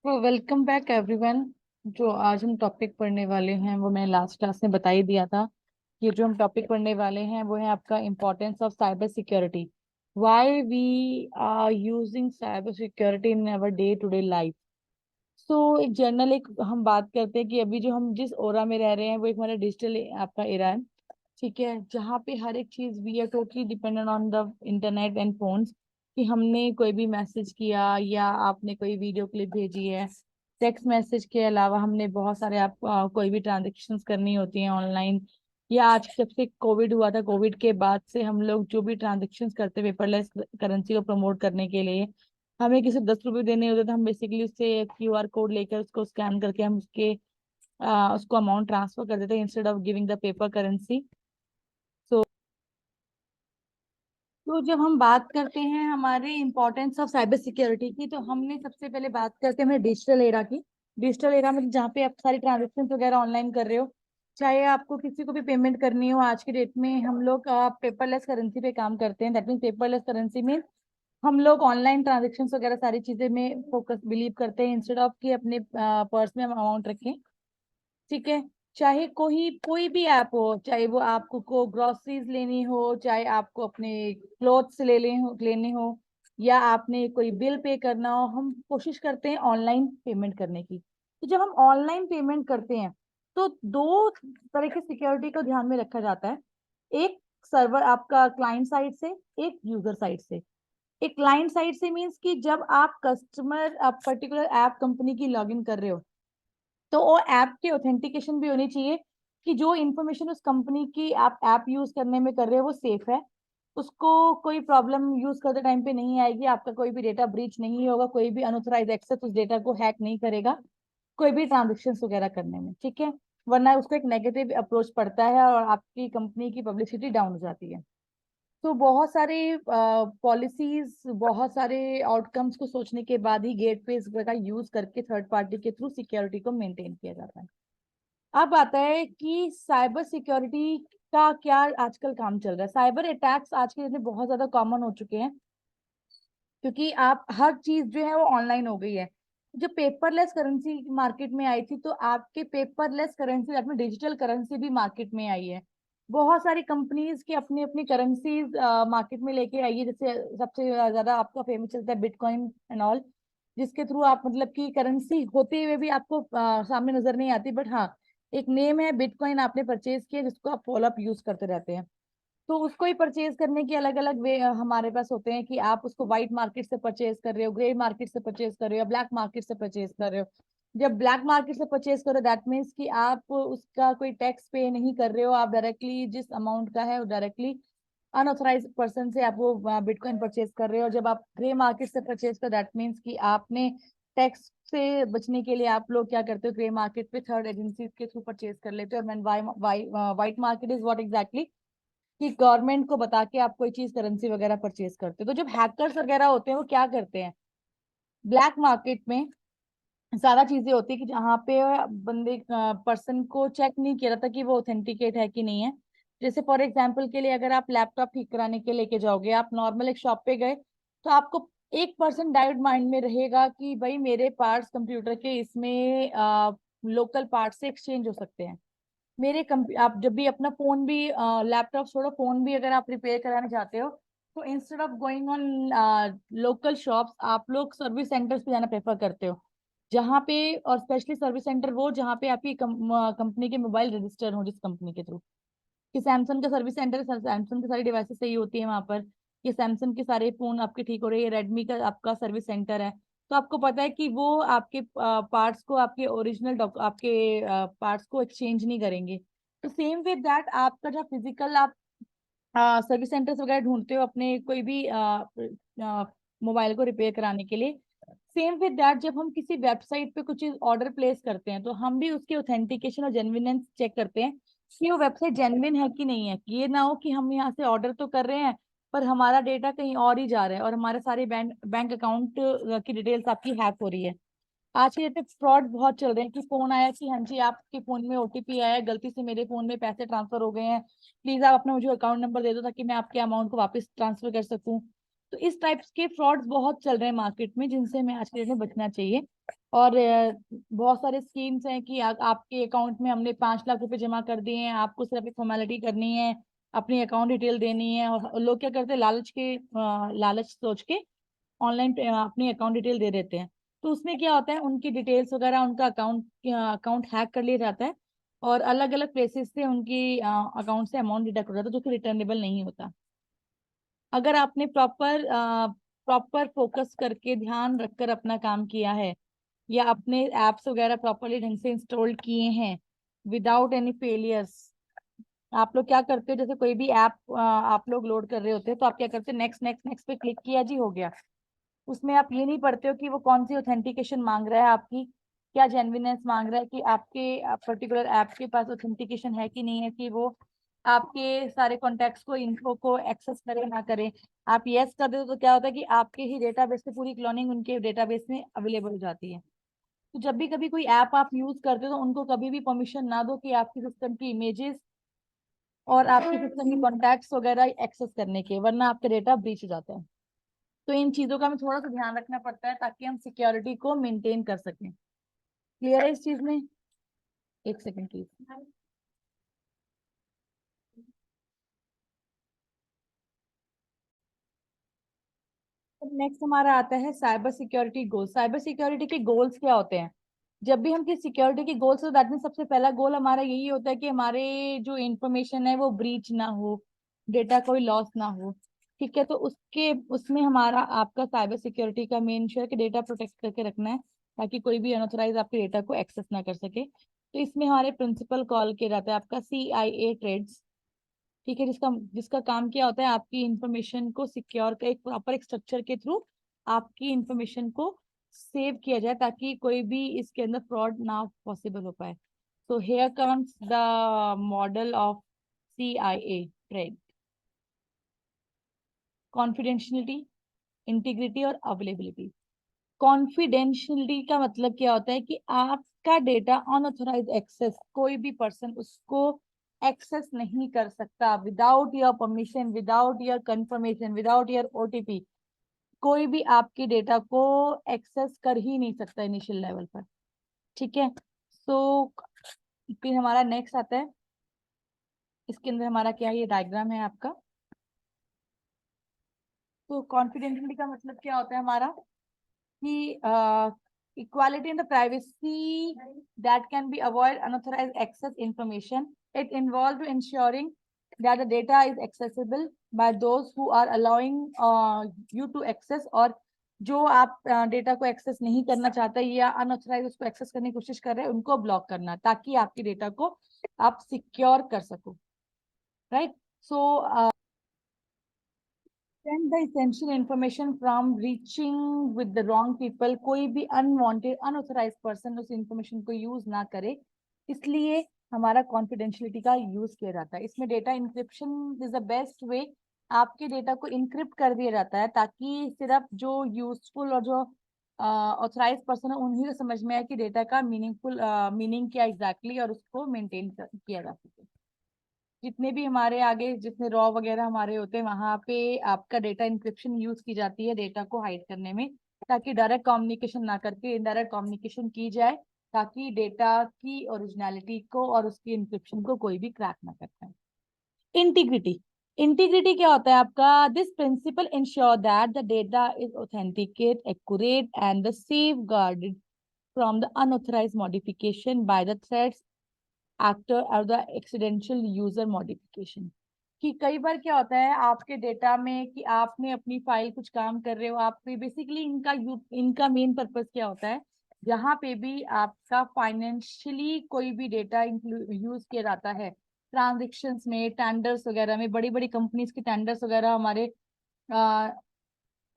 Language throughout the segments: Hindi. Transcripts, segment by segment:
तो वेलकम बैक एवरीवन। जो आज हम टॉपिक पढ़ने वाले हैं वो मैंने लास्ट क्लास में बता ही दिया था। ये जो हम टॉपिक पढ़ने वाले हैं वो है आपका importance of cyber security. Why we are using cyber security in our day to day life. So एक जनरल एक हम बात करते हैं कि अभी जो हम जिस ओरा में रह रहे हैं वो एक हमारा डिजिटल आपका एरा है। ठीक है, जहाँ पे हर एक चीज we are totally dependent on the internet and phones. कि हमने कोई भी मैसेज किया या आपने कोई वीडियो क्लिप भेजी है, टेक्स्ट मैसेज के अलावा हमने बहुत सारे आप कोई भी ट्रांजेक्शन्स करनी होती हैं ऑनलाइन। या आज जब से कोविड हुआ था, कोविड के बाद से हम लोग जो भी ट्रांजेक्शन्स करते पेपरलेस करेंसी को प्रमोट करने के लिए, हमें किसी 10 रुपए देने होते तो हम बेसिकली उससे क्यूआर कोड लेकर उसको स्कैन करके हम उसको अमाउंट ट्रांसफर कर देते हैं instead of giving the paper currency. तो जब हम बात करते हैं हमारे इम्पोर्टेंस ऑफ साइबर सिक्योरिटी की, तो हमने सबसे पहले बात करते हैं डिजिटल एरा की। डिजिटल एरा में जहाँ पे आप सारी ट्रांजेक्शन वगैरह ऑनलाइन कर रहे हो, चाहे आपको किसी को भी पेमेंट करनी हो, आज के डेट में हम लोग पेपरलेस करेंसी पे काम करते हैं। दैट मीन पेपरलेस करेंसी में हम लोग ऑनलाइन ट्रांजेक्शन वगैरह सारी चीजें में फोकस बिलीव करते हैं इंस्टेड ऑफ कि अपने पर्स में हम अमाउंट रखें। ठीक है, चाहे कोई कोई भी ऐप हो, चाहे वो आपको को ग्रोसरीज लेनी हो, चाहे आपको अपने क्लोथ्स लेने हो, या आपने कोई बिल पे करना हो, हम कोशिश करते हैं ऑनलाइन पेमेंट करने की। तो जब हम ऑनलाइन पेमेंट करते हैं तो दो तरह की सिक्योरिटी को ध्यान में रखा जाता है। एक सर्वर आपका क्लाइंट साइड से, एक यूजर साइड से। एक क्लाइंट साइड से मीन्स कि जब आप कस्टमर आप पर्टिकुलर ऐप कंपनी की लॉगिन कर रहे हो, तो वो ऐप की ऑथेंटिकेशन भी होनी चाहिए कि जो इन्फॉर्मेशन उस कंपनी की आप ऐप यूज करने में कर रहे हो वो सेफ है। उसको कोई प्रॉब्लम यूज करते टाइम पे नहीं आएगी, आपका कोई भी डेटा ब्रीच नहीं होगा, कोई भी अनऑथराइज एक्सेस उस डेटा को हैक नहीं करेगा कोई भी ट्रांजेक्शन वगैरह करने में। ठीक है, वरना उसको एक नेगेटिव अप्रोच पड़ता है और आपकी कंपनी की पब्लिसिटी डाउन हो जाती है। तो बहुत सारे पॉलिसीज, बहुत सारे आउटकम्स को सोचने के बाद ही गेटवेज का यूज करके थर्ड पार्टी के थ्रू सिक्योरिटी को मेंटेन किया जाता है। अब आता है कि साइबर सिक्योरिटी का क्या आजकल काम चल रहा है। साइबर अटैक्स आज के दिन में बहुत ज्यादा कॉमन हो चुके हैं, क्योंकि आप हर चीज जो है वो ऑनलाइन हो गई है। जब पेपरलेस करेंसी मार्केट में आई थी तो आपके पेपरलेस करेंसी में डिजिटल करेंसी भी मार्केट में आई है। बहुत सारी कंपनीज की अपनी अपनी करेंसीज मार्केट में लेके आई है। जैसे सबसे ज्यादा आपका फेमस चलता है बिटकॉइन एंड ऑल, जिसके थ्रू आप मतलब कि करेंसी होते हुए भी आपको सामने नजर नहीं आती, बट हाँ, एक नेम है बिटकॉइन, आपने परचेज किया जिसको आप फॉलो अप यूज करते रहते हैं। तो उसको ही परचेज करने के अलग अलग वे हमारे पास होते हैं कि आप उसको व्हाइट मार्केट से परचेज कर रहे हो, ग्रे मार्केट से परचेज कर रहे हो, या ब्लैक मार्केट से परचेज कर रहे हो। जब ब्लैक मार्केट से परचेज करो दैट मीन्स कि आप उसका कोई टैक्स पे नहीं कर रहे हो, आप डायरेक्टली जिस अमाउंट का है वो डायरेक्टली अनऑथराइज पर्सन से आप वो बिटकॉइन परचेज कर रहे हो। जब आप ग्रे मार्केट से परचेज कर दैट मीन्स कि आपने टैक्स से बचने के लिए आप लोग क्या करते हो, ग्रे मार्केट पे थर्ड एजेंसी के थ्रू परचेज कर लेते हो। और white market is what exactly कि गवर्नमेंट को बता के आप कोई चीज करेंसी वगैरह परचेज करते हो। तो जब हैकर्स वगैरह होते हैं वो क्या करते हैं, ब्लैक मार्केट में ज्यादा चीजें होती है कि जहाँ पे बंदे पर्सन को चेक नहीं किया जाता कि वो ऑथेंटिकेट है कि नहीं है। जैसे फॉर एग्जाम्पल के लिए अगर आप लैपटॉप ठीक कराने के लेके जाओगे, आप नॉर्मल एक शॉप पे गए, तो आपको 1% डाउट माइंड में रहेगा कि भाई मेरे पार्ट्स कंप्यूटर के इसमें लोकल पार्ट से एक्सचेंज हो सकते हैं। आप जब भी अपना फोन भी, लैपटॉप छोड़ो, फोन भी अगर आप रिपेयर कराने चाहते हो, तो instead of going on local shops आप लोग सर्विस सेंटर्स पे जाना प्रेफर करते हो, जहाँ पे, और स्पेशली सर्विस सेंटर वो जहाँ पे आपकी कंपनी के मोबाइल रजिस्टर हो जिस कंपनी के थ्रू। कि सैमसंग का सर्विस सेंटर, सैमसंग की सारी डिवाइसेस सही होती है वहां पर, कि सैमसंग के सारे फोन आपके ठीक हो रहे हैं, रेडमी का आपका सर्विस सेंटर है। तो आपको पता है कि वो आपके पार्ट्स को, आपके ओरिजिनल आपके पार्ट्स को एक्सचेंज नहीं करेंगे। तो सेम विद दैट आपका जो फिजिकल आप सर्विस सेंटर्स वगैरह ढूंढते हो अपने कोई भी मोबाइल को रिपेयर कराने के लिए, सेम विद दैट जब हम किसी वेबसाइट पे कुछ चीज ऑर्डर प्लेस करते हैं तो हम भी उसकी ऑथेंटिकेशन और जेन्युइनेंस चेक करते हैं कि वो वेबसाइट जेन्युइन है कि नहीं है। कि ये ना हो कि हम यहाँ से ऑर्डर तो कर रहे हैं पर हमारा डेटा कहीं और ही जा रहा है और हमारे सारे बैंक बैंक अकाउंट की डिटेल्स आपकी हैक हो रही है। आज के डेट में फ्रॉड बहुत चल रहे हैं कि फोन आया कि हाँ जी आपके फोन में ओटीपी आया है, गलती से मेरे फोन में पैसे ट्रांसफर हो गए हैं, प्लीज आप अपना मुझे अकाउंट नंबर दे दो ताकि मैं आपके अमाउंट को वापस ट्रांसफर कर सकूं। तो इस टाइप्स के फ्रॉड्स बहुत चल रहे हैं मार्केट में, जिनसे हमें आज के डेट में बचना चाहिए। और बहुत सारे स्कीम्स हैं कि आपके अकाउंट में हमने 5 लाख रुपए जमा कर दिए हैं, आपको सिर्फ एक फॉर्मेलिटी करनी है, अपनी अकाउंट डिटेल देनी है। और लोग क्या करते हैं, लालच सोच के ऑनलाइन अपनी अकाउंट डिटेल दे देते हैं। तो उसमें क्या होता है, उनकी डिटेल्स वगैरह, उनका अकाउंट हैक कर लिया जाता है और अलग अलग प्लेसेस से उनकी अकाउंट से अमाउंट डिडक्ट हो जाता है, जो कि रिटर्नेबल नहीं होता। अगर आपने प्रॉपर फोकस करके ध्यान रखकर अपना काम किया है, या अपने एप्स वगैरह प्रॉपरली ढंग से इंस्टॉल किए हैं विदाउट एनी फेलियर्स। आप लोग क्या करते हो, जैसे कोई भी ऐप आप लोग लोड कर रहे होते हैं, तो आप क्या करते हैं, नेक्स्ट नेक्स्ट नेक्स्ट पे क्लिक किया जी, हो गया। उसमें आप ये नहीं पढ़ते हो कि वो कौन सी ऑथेंटिकेशन मांग रहा है, आपकी क्या जेन्युइननेस मांग रहा है, कि आपके पर्टिकुलर ऐप के पास ऑथेंटिकेशन है कि नहीं है, कि वो आपके सारे कॉन्टेक्ट्स को, इन्फो को एक्सेस करे ना करे। आप यस कर दे तो क्या होता है कि आपके ही डेटाबेस से पूरी क्लोनिंग उनके डेटाबेस में अवेलेबल हो जाती है। तो जब भी कभी कोई ऐप आप यूज करते हो, तो उनको कभी भी परमिशन ना दो कि आपकी सिस्टम की इमेजेस और आपके सिस्टम के कॉन्टैक्ट्स वगैरह एक्सेस करने के, वरना आपका डेटा ब्रीच हो जाता है। तो इन चीजों का हमें थोड़ा सा ध्यान रखना पड़ता है ताकि हम सिक्योरिटी को मेंटेन कर सकें। क्लियर है इस चीज में? एक सेकंड प्लीज। नेक्स्ट हमारा आता है साइबर सिक्योरिटी गोल। साइबर सिक्योरिटी के गोल्स क्या होते हैं? जब भी हम किसी सिक्योरिटी के गोल्स, तो दैट मीन सबसे पहला गोल हमारा यही होता है कि हमारे जो इंफॉर्मेशन है वो ब्रीच ना हो, डेटा कोई लॉस ना हो। ठीक है, तो उसके उसमें हमारा आपका साइबर सिक्योरिटी का मेन इशू है कि डेटा प्रोटेक्ट करके रखना है, ताकि कोई भी अनऑथराइज आपके डेटा को एक्सेस ना कर सके। तो इसमें हमारे प्रिंसिपल कॉल किया जाता है आपका CIA ट्रेड्स। ठीक है, जिसका जिसका काम क्या होता है, आपकी इंफॉर्मेशन को सिक्योर का एक प्रॉपर एक स्ट्रक्चर के थ्रू आपकी इंफॉर्मेशन को सेव किया जाए, ताकि कोई भी इसके अंदर फ्रॉड ना पॉसिबल हो पाए। So here comes the model of CIA trade: confidentiality, integrity और अवेलेबिलिटी। कॉन्फिडेंशियलिटी का मतलब क्या होता है कि आपका डेटा अनऑथराइज एक्सेस, कोई भी पर्सन उसको एक्सेस नहीं कर सकता without your permission, without your confirmation, without your OTP। कोई भी आपके डेटा को एक्सेस कर ही नहीं सकता इनिशियल लेवल पर। ठीक है, सो फिर हमारा नेक्स्ट आता है, इसके अंदर हमारा क्या है, ये डायग्राम है आपका। तो कॉन्फिडेंशियलिटी का मतलब क्या होता है हमारा, कि equality and the privacy that can be avoid unauthorized access information. It involves ensuring that the data is accessible by those who are allowing you to access, और जो आप डेटा को एक्सेस नहीं करना चाहते या अनऑथराइज उसको एक्सेस करने की कोशिश कर रहे हैं, उनको ब्लॉक करना, ताकि आपके डेटा को आप सिक्योर कर सको। Right? So prevent the essential information from reaching with the wrong people। कोई भी अनवांटेड अनऑथराइज्ड पर्सन उस इंफॉर्मेशन को यूज ना करे, इसलिए हमारा कॉन्फिडेंशियलिटी का यूज किया जाता है। इसमें data encryption is the best way. आपके डेटा को इंक्रिप्ट कर दिया जाता है, ताकि सिर्फ जो यूजफुल और जो ऑथराइज पर्सन है उन्हीं को समझ में आए कि डेटा का मीनिंग क्या एग्जैक्टली, और उसको मेंटेन किया जा सके। जितने भी हमारे आगे जितने रॉ वगैरह हमारे होते हैं, वहां पे आपका डेटा इंक्रिप्शन यूज की जाती है डेटा को हाइड करने में, ताकि डायरेक्ट कम्युनिकेशन ना करके इनडायरेक्ट कम्युनिकेशन की जाए, ताकि डेटा की ओरिजिनलिटी को और उसकी इंक्रिप्शन को कोई भी क्रैक ना कर पाए। इंटीग्रिटी। इंटीग्रिटी क्या होता है आपका? This principle ensure that the data is authenticate, accurate and the safeguarded from the unauthorize modification by the threats actor और द एक्सीडेंशियल यूजर मॉडिफिकेशन। कि कई बार क्या होता है आपके डेटा में, कि आपने अपनी फाइल कुछ काम कर रहे हो, आप बेसिकली इनका मेन पर्पस क्या होता है, जहाँ पे भी आपका फाइनेंशियली कोई भी डेटा यूज किया जाता है, ट्रांजेक्शन्स में, टेंडर्स वगैरह में, बड़ी बड़ी कंपनीज के टेंडर्स वगैरह हमारे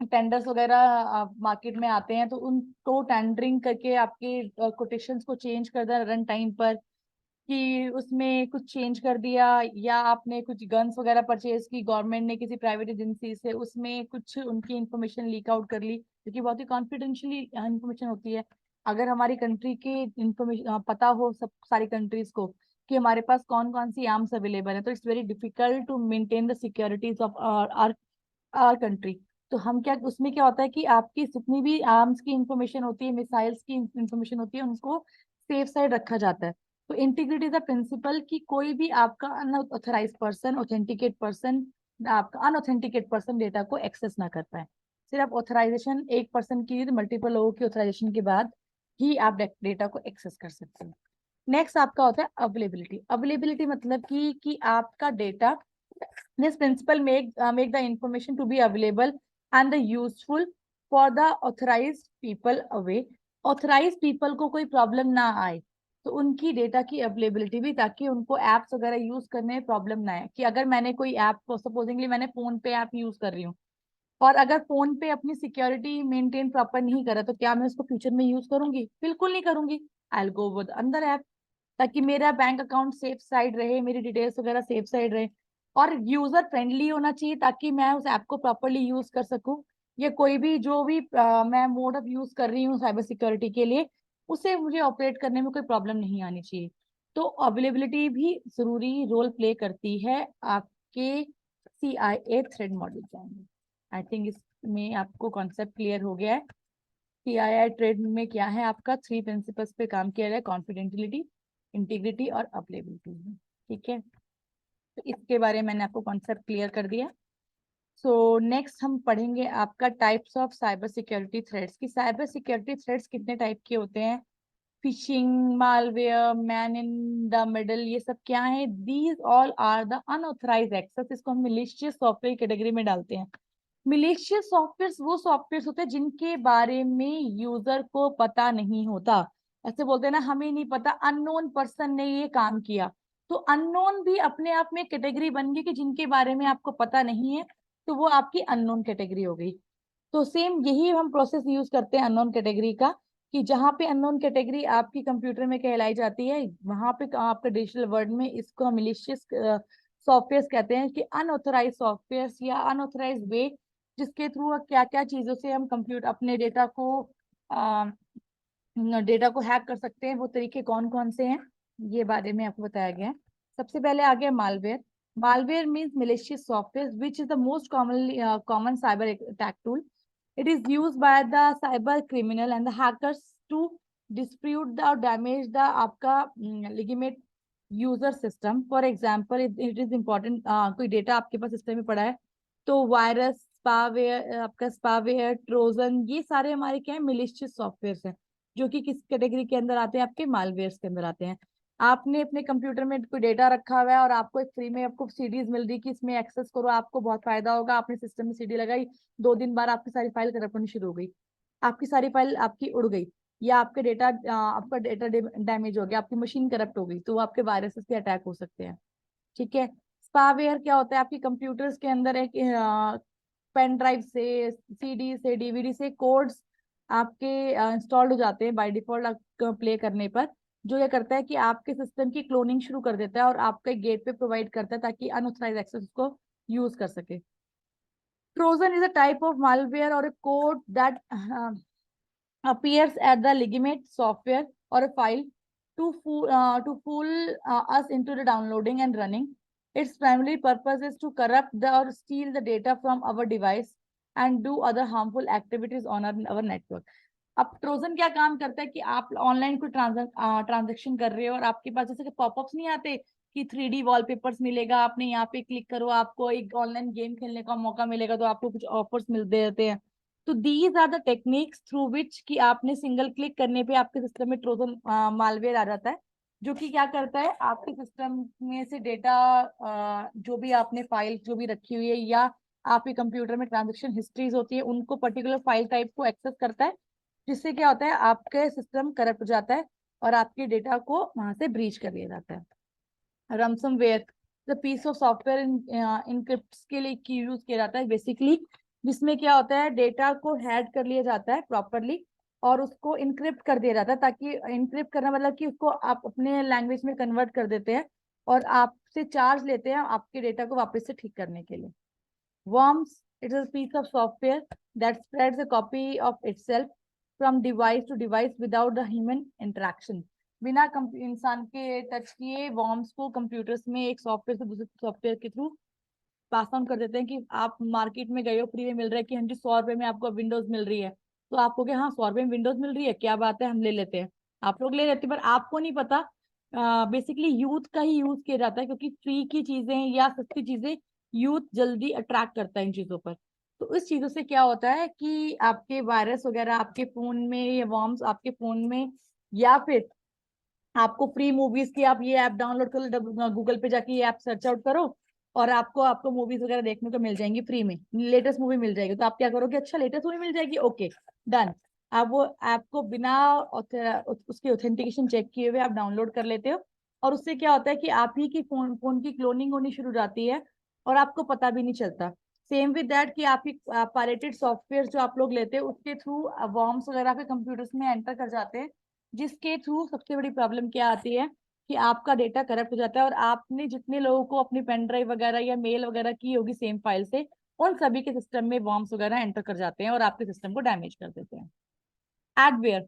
टेंडर्स वगैरह मार्केट में आते हैं, तो उनको टेंडरिंग करके आपके कोटेशंस को चेंज कर दें रन टाइम पर, कि उसमें कुछ चेंज कर दिया, या आपने कुछ गन्स वगैरह परचेज की गवर्नमेंट ने किसी प्राइवेट एजेंसी से, उसमें कुछ उनकी इंफॉर्मेशन लीक आउट कर ली, क्योंकि बहुत ही कॉन्फिडेंशियली इंफॉर्मेशन होती है। अगर हमारी कंट्री की इंफॉर्मेशन पता हो सब सारी कंट्रीज को, कि हमारे पास कौन कौन सी आर्म्स अवेलेबल है, तो it's very difficult to maintain the securities of our country. तो हम क्या, उसमें क्या होता है कि आपकी जितनी भी आर्म्स की इंफॉर्मेशन होती है, मिसाइल्स की इंफॉर्मेशन होती है, उनको सेफ साइड रखा जाता है। तो इंटीग्रिटी इज द प्रिंसिपल कि कोई भी आपका अनऑथराइज पर्सन, ऑथेंटिकेट पर्सन, आपका अनऑथेंटिकेट पर्सन डेटा को एक्सेस ना कर पाए। सिर्फ ऑथराइजेशन एक पर्सन की, मल्टीपल लोगों की ऑथराइजेशन के बाद ही आप डेटा को एक्सेस कर सकते हैं। नेक्स्ट आपका होता है अवेलेबिलिटी। अवेलेबिलिटी मतलब कि आपका data, this principle make the information to be available and the useful for the authorized people away. Authorize people को कोई प्रॉब्लम ना आए, तो उनकी डेटा की अवेलेबिलिटी भी, ताकि उनको एप्स वगैरह यूज करने में प्रॉब्लम ना आए। कि अगर मैंने कोई ऐप, सपोजिंगली मैंने फोन पे ऐप यूज कर रही हूँ, और अगर फोन पे अपनी सिक्योरिटी मेंटेन प्रॉपर नहीं करा, तो क्या मैं उसको फ्यूचर में यूज करूंगी? बिल्कुल नहीं करूंगी। आई विल गो विद अंदर ऐप, ताकि मेरा बैंक अकाउंट सेफ साइड रहे, मेरी डिटेल्स वगैरह सेफ साइड रहे। और यूजर फ्रेंडली होना चाहिए, ताकि मैं उस ऐप को प्रॉपरली यूज कर सकूं। या कोई भी जो भी मैं मोड ऑफ यूज कर रही हूँ साइबर सिक्योरिटी के लिए, उसे मुझे ऑपरेट करने में कोई प्रॉब्लम नहीं आनी चाहिए। तो अवेलेबिलिटी भी जरूरी रोल प्ले करती है आपके CIA थ्रेड मॉडल के अंदर। आई थिंक इसमें आपको कॉन्सेप्ट क्लियर हो गया है। CIA ट्रेड में क्या है, आपका 3 प्रिंसिपल्स पे काम किया जाए, कॉन्फिडेंटियलिटी, इंटीग्रिटी और अवेलेबिलिटी। ठीक है, तो इसके बारे में मैंने आपको कॉन्सेप्ट क्लियर कर दिया। सो नेक्स्ट हम पढ़ेंगे आपका types of cyber security threats. की साइबर सिक्योरिटी थ्रेड्स कितने टाइप के होते हैं? Phishing, malware, man in the middle, ये सब क्या है? These all are the unauthorized access. इसको हम मिलिशियस सॉफ्टवेयर कैटेगरी में डालते हैं। मिलिशियस सॉफ्टवेयर वो सॉफ्टवेयर होते हैं जिनके बारे में यूजर को पता नहीं होता। ऐसे बोलते हैं ना, हमें नहीं पता, अननोन पर्सन ने ये काम किया। तो अननोन भी अपने आप में कैटेगरी बन गई, कि जिनके बारे में आपको पता नहीं है, तो वो आपकी अननोन कैटेगरी हो गई। तो सेम यही हम प्रोसेस यूज करते हैं अननोन कैटेगरी का, कि जहाँ पे अननोन कैटेगरी आपकी कंप्यूटर में कहलाई जाती है, वहां पे आपका डिजिटल वर्ल्ड में इसको हम मिलिशियस सॉफ्टवेयर कहते हैं। कि अनऑथराइज सॉफ्टवेयर या अनऑथराइज वे, जिसके थ्रू क्या क्या चीजों से हम कंप्यूटर अपने डेटा को हैक कर सकते हैं, वो तरीके कौन कौन से हैं, ये बारे में आपको बताया गया है। सबसे पहले आ गया malware. Malware means malicious software which is the most commonly common cyber attack tool. It is used by the cyber criminal and the hackers to dispute the or damage the आपका legitimate user system. For example, it is important, कोई डेटा आपके पास सिस्टम में पड़ा है, तो वायरस, स्पावेयर, आपका स्पावेयर, ट्रोजन, ये सारे हमारे क्या है, मिलिशियस सॉफ्टवेयर हैं, जो कि किस कैटेगरी के अंदर आते हैं? आपके मालवेयर के अंदर आते हैं। आपने अपने कंप्यूटर में कोई डेटा रखा हुआ है, और आपको एक फ्री में आपको सीडीज मिल रही कि इसमें एक्सेस करो, आपको बहुत फायदा होगा। आपने सिस्टम में सीडी लगाई, 2 दिन बाद आपकी सारी फाइल करप्ट होनी शुरू हो गई, आपकी सारी फाइल आपकी उड़ गई, या आपका डेटा डैमेज हो गया, आपकी मशीन करप्ट हो गई, तो वो आपके वायरसेस के अटैक हो सकते हैं। ठीक है। स्पावेयर क्या होता है? आपकी कंप्यूटर्स के अंदर एक पेन ड्राइव से, सीडी से, डीवीडी से कोड्स आपके इंस्टॉल्ड हो जाते हैं बाय डिफॉल्ट प्ले करने पर। जो ये करता है कि आपके सिस्टम की क्लोनिंग शुरू कर देता है, और आपके गेट पे प्रोवाइड करता है, ताकि अनऑथराइज एक्सेस उसको यूज कर सके। Trojan is a type of malware और a code that appears at the legitimate software or a file to fool us into the downloading and running. Its primary purpose is to corrupt or steal the data from our device and do other harmful activities on our network. अब ट्रोजन क्या काम करता है कि आप ऑनलाइन कोई ट्रांजेक्शन कर रहे हो, और आपके पास जैसे कि पॉपअप्स नहीं आते कि 3D वॉलपेपर्स मिलेगा, आपने यहाँ पे क्लिक करो, आपको एक ऑनलाइन गेम खेलने का मौका मिलेगा, तो आपको कुछ ऑफर्स मिलते रहते हैं। तो these are the techniques through which कि आपने सिंगल क्लिक करने पे आपके सिस्टम में ट्रोजन मालवेयर आ जाता है, जो कि क्या करता है, आपके सिस्टम में से डेटा, जो भी आपने फाइल जो भी रखी हुई है, या आपके कंप्यूटर में ट्रांजेक्शन हिस्ट्रीज होती है, उनको पर्टिकुलर फाइल टाइप को एक्सेस करता है, जिससे क्या होता है, आपके सिस्टम करप्ट हो जाता है, और आपके डेटा को वहां से ब्रीच कर दिया जाता है। Ransomware the piece of software encrypt के लिए यूज किया जाता है बेसिकली, जिसमें क्या होता है, डेटा को हैड कर लिया जाता है प्रॉपरली, और उसको इनक्रिप्ट कर दिया जाता है। ताकि इनक्रिप्ट करना मतलब कि उसको आप अपने लैंग्वेज में कन्वर्ट कर देते हैं, और आपसे चार्ज लेते हैं आपके डेटा को वापस से ठीक करने के लिए। Worms, it is a piece of software that spreads a copy of itself from device to device without the human interaction. बिना इंसान के टच किए वॉर्म्स को कंप्यूटर्स में एक सॉफ्टवेयर से दूसरे सॉफ्टवेयर के थ्रू पास ऑन कर देते हैं कि आप मार्केट में गए हो, फ्री में मिल रहा है कि हाँ जी 100 रुपए में आपको विंडोज मिल रही है, तो आप कहोगे हाँ 100 रुपए में विंडोज मिल रही है, क्या बात है, हम ले लेते हैं। आप लोग ले लेते हैं, पर आपको नहीं पता बेसिकली यूथ का ही यूज किया जाता है, क्योंकि फ्री की चीजें या सस्ती चीजें यूथ जल्दी अट्रैक्ट करता है इन चीजों पर। तो इस चीजों से क्या होता है कि आपके वायरस वगैरह आपके फोन में या वॉर्म्स आपके फोन में, या फिर आपको फ्री मूवीज की आप ये ऐप डाउनलोड कर लो, गूगल पे जाके ये ऐप सर्च आउट करो और आपको आपको मूवीज वगैरह देखने को मिल जाएंगी फ्री में, लेटेस्ट मूवी मिल जाएगी। तो आप क्या करोगे, अच्छा लेटेस्ट मूवी मिल जाएगी, ओके डन। आप वो ऐप को बिना उसकी ऑथेंटिकेशन चेक किए हुए आप डाउनलोड कर लेते हो, और उससे क्या होता है कि आप ही की फोन फोन की क्लोनिंग होनी शुरू हो जाती है और आपको पता भी नहीं चलता। सेम विद दैट कि आप ही पायरेटेड सॉफ्टवेयर जो आप लोग लेते हो उसके थ्रू वॉर्म्स वगैरह के कंप्यूटर्स में एंटर कर जाते हैं, जिसके थ्रू सबसे बड़ी प्रॉब्लम क्या आती है कि आपका डेटा करप्ट हो जाता है, और आपने जितने लोगों को अपनी पेन ड्राइव वगैरह या मेल वगैरह की होगी सेम फाइल से, उन सभी के सिस्टम में वॉर्म्स वगैरह एंटर कर जाते हैं और आपके सिस्टम को डैमेज कर देते हैं। एडवेयर,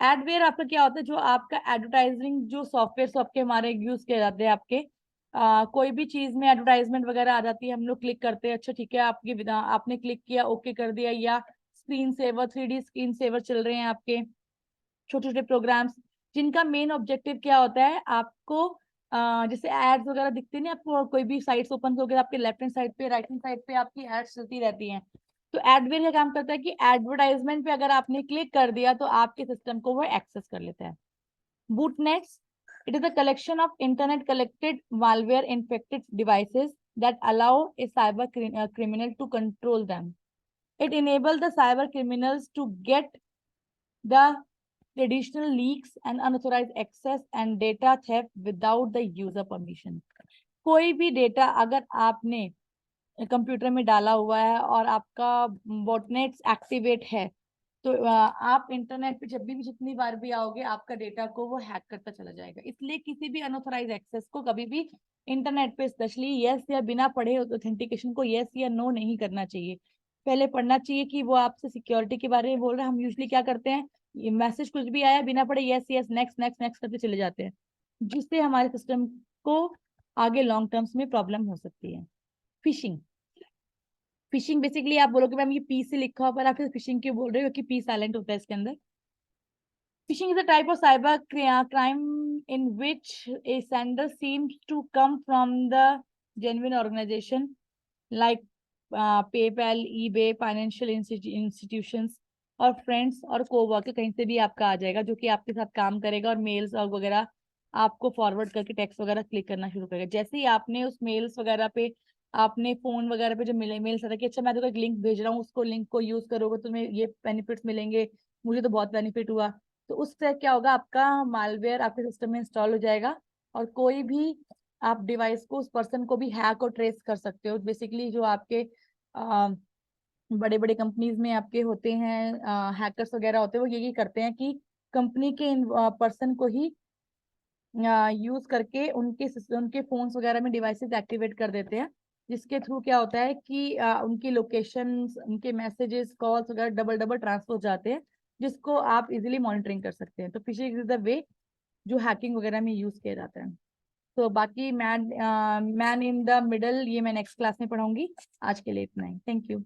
एडवेयर आपका क्या होता है, जो आपका एडवर्टाइजिंग जो सॉफ्टवेयर आपके हमारे यूज किए जाते हैं आपके कोई भी चीज में एडवर्टाइजमेंट वगैरह आ जाती है, हम लोग क्लिक करते हैं, अच्छा ठीक है आपकी आपने क्लिक किया ओके कर दिया, या screen saver 3D screen saver चल रहे हैं आपके छोटे छोटे प्रोग्राम्स, जिनका मेन ऑब्जेक्टिव क्या होता है, आपको जैसे एड्स वगैरह दिखती है ना आपको, कोई भी साइट्स ओपन करोगे आपके लेफ्ट हैंड साइड पे राइट हैंड साइड पे आपकी एड्स चलती रहती हैं। तो एडवेयर का काम करता है कि एडवर्टाइजमेंट पे अगर आपने क्लिक कर दिया तो आपके सिस्टम को वो एक्सेस कर लेता है। बूटनेट्स, it is a collection of internet collected malware infected devices that allow a criminal to control them. It enables the cyber criminals to get the traditional leaks and unauthorized access and data theft without the user permission. कोई भी डेटा अगर आपने कंप्यूटर में डाला हुआ है और आपका बॉटनेट्स एक्टिवेट है, तो आप इंटरनेट पे जब भी जितनी बार भी आओगे आपका डेटा को वो हैक करता चला जाएगा। इसलिए किसी भी अनऑथराइज एक्सेस को कभी भी इंटरनेट पे स्पेशली यस या बिना पढ़े ऑथेंटिकेशन को यस या नो नहीं करना चाहिए। पहले पढ़ना चाहिए कि वो आपसे सिक्योरिटी के बारे में बोल रहे हैं। हम यूजली क्या करते हैं, ये मैसेज कुछ भी आया बिना पढ़े yes yes next next next करते चले जाते हैं, जिससे हमारे सिस्टम को आगे लॉन्ग टर्म्स में प्रॉब्लम हो सकती है। फिशिंग, फिशिंग बेसिकली आप बोलोगे मैम ये पी से लिखा हुआ पर आप फिशिंग क्यों बोल रहे हो, क्योंकि पी साइलेंट होता है इसके अंदर। Phishing is a type of cyber crime in which a sender seems to come from the genuine organization like PayPal, eBay, financial institutions और फ्रेंड्स और कोवर्कर कहीं से भी आपका आ जाएगा, जो कि आपके साथ काम करेगा और मेल्स और वगैरह आपको फॉरवर्ड करके टेक्स्ट वगैरह क्लिक करना शुरू करेगा। जैसे ही आपने उस मेल्स वगैरह पे आपने फोन वगैरह पे जो मेल्स आता है कि अच्छा मैं तो एक लिंक भेज रहा हूँ, उसको लिंक को यूज करोगे तुम्हें ये बेनिफिट्स मिलेंगे, मुझे तो बहुत बेनिफिट हुआ, तो उससे क्या होगा आपका मालवेयर आपके सिस्टम में इंस्टॉल हो जाएगा और कोई भी आप डिवाइस को उस पर्सन को भी हैक और ट्रेस कर सकते हो। बेसिकली जो आपके बड़े बड़े कंपनीज में आपके होते हैं हैकर्स वगैरह होते हैं, वो यही करते हैं कि कंपनी के पर्सन को ही यूज करके उनके फोन्स वगैरह में डिवाइसेस एक्टिवेट कर देते हैं, जिसके थ्रू क्या होता है कि उनकी लोकेशंस उनके मैसेजेस कॉल्स वगैरह डबल डबल ट्रांसफर हो जाते हैं, जिसको आप इजीली मॉनिटरिंग कर सकते हैं। तो फिशिंग इज द वे जो हैकिंग वगैरह में यूज किया जाता है। तो बाकी मैन इन द मिडल ये मैं नेक्स्ट क्लास में पढ़ाऊंगी। आज के लिए इतना ही, थैंक यू।